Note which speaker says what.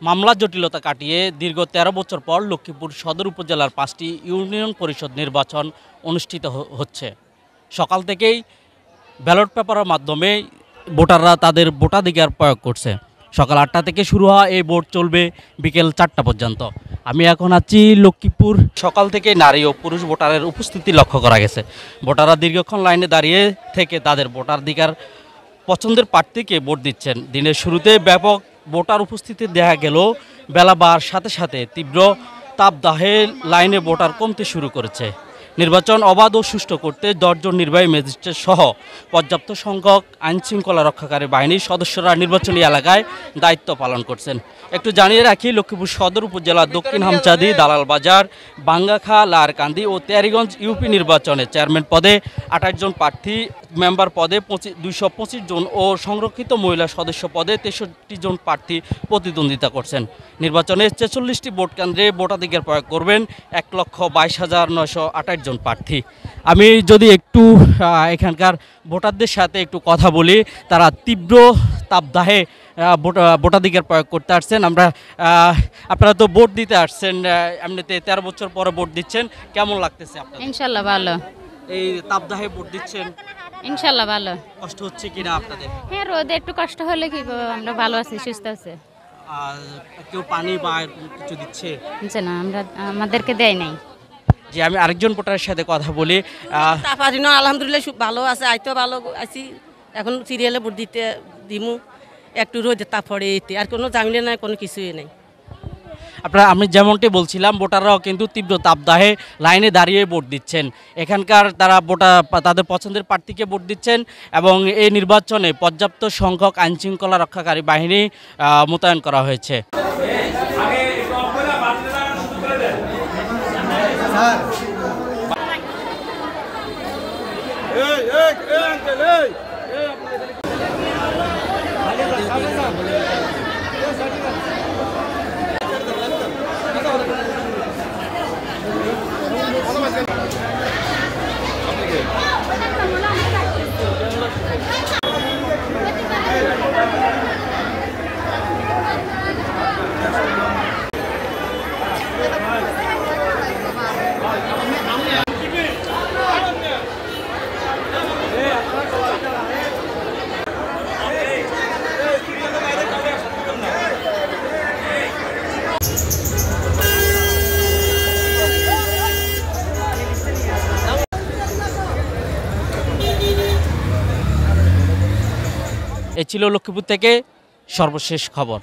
Speaker 1: মামলা জটিলতা কাটিয়ে দীর্ঘ ১৩ বছর পর লক্ষ্মীপুর সদর উপজেলার ৫টি ইউনিয়ন পরিষদ নির্বাচন অনুষ্ঠিত হচ্ছে। সকাল থেকেই ব্যালট পেপারের মাধ্যমে ভোটাররা তাদের ভোটাধিকার প্রয়োগ করছে। সকাল ৮টা থেকে শুরু হওয়া এই ভোট চলবে বিকেল ৪টা পর্যন্ত। আমি এখন আছি লক্ষ্মীপুর। সকাল থেকে নারী ও পুরুষ ভোটারের উপস্থিতি লক্ষ্য করা গেছে। ভোটাররা দীর্ঘক্ষণ লাইনে দাঁড়িয়ে থেকে তাদের ভোটাধিকার পছন্দের প্রার্থীকে ভোট দিচ্ছেন। দিনের শুরুতে ব্যাপক ভোটার উপস্থিতি দেখা গেল, বেলা বাড়ার সাথে সাথে তীব্র তাপদাহে লাইনে ভোটার কমতে শুরু করেছে। নির্বাচন অবাধ ও সুষ্ঠু করতে ১০ জন নির্বাহী ম্যাজিস্ট্রেট সহ পর্যাপ্ত সংখ্যক আইনশৃঙ্খলা রক্ষাকারী বাহিনীর সদস্যরা নির্বাচনী এলাকায় দায়িত্ব পালন করছেন। একটু জানিয়ে রাখি, লক্ষ্মীপুর সদর উপজেলার দক্ষিণ হামচাঁদি, দালাল বাজার, বাঙ্গাখা, লারকান্দি ও তেয়ারীগঞ্জ ইউপি নির্বাচনে চেয়ারম্যান পদে ২৮ জন প্রার্থী, মেম্বার পদে ২২৫ জন ও সংরক্ষিত মহিলা সদস্য পদে ৬৩ জন প্রার্থী প্রতিদ্বন্দ্বিতা করছেন। নির্বাচনে ৪৬টি ভোট কেন্দ্রে ভোটাধিকার প্রয়োগ করবেন ১,২২,৯২৮ জন প্রার্থী। আমি যদি একটু এখানকার ভোটারদের সাথে একটু কথা বলি, তারা তীব্র তাপদাহে ভোটাধিকার প্রয়োগ করতে আসছেন। আপনারা তো ভোট দিতে আসছেন, এমনিতে ১৩ বছর পরে ভোট দিচ্ছেন, কেমন লাগতেছে আপনাদের?
Speaker 2: ইনশাআল্লাহ ভালো।
Speaker 1: এই তাপদাহে ভোট দিচ্ছেন,
Speaker 2: ইনশাআল্লাহ ভালো।
Speaker 1: কষ্ট হচ্ছে কিনা আপনাদের?
Speaker 2: হ্যাঁ, রোদে একটু কষ্ট হলে কি আমরা ভালো আছি, সুস্থ আছি।
Speaker 1: কেউ পানি বা কিছু দিচ্ছে?
Speaker 2: না, আমাদেরকে দেয় নাই।
Speaker 1: যে আমি আরেকজন ভোটারের সাথে কথা বলি।
Speaker 3: আলহামদুলিল্লাহ ভালো আছে, আইতো ভালো আছি। এখন সিরিয়ালে ভোট দিতে দিমু, একটু রোদে তাপ পড়ে এতে, আর কোনো জামিনে নাই, কোনো কিছুই নেই।
Speaker 1: আমি যেমনটি বলছিলাম, ভোটাররাও কিন্তু তীব্র তাপদাহে লাইনে দাঁড়িয়ে ভোট দিচ্ছেন। এখানকার তারা তাদের পছন্দের প্রার্থীকে ভোট দিচ্ছেন এবং এই নির্বাচনে পর্যাপ্ত সংখ্যক আইনশৃঙ্খলা রক্ষাকারী বাহিনী মোতায়েন করা হয়েছে। এ ছিল লক্ষ্মীপুর থেকে সর্বশেষ খবর।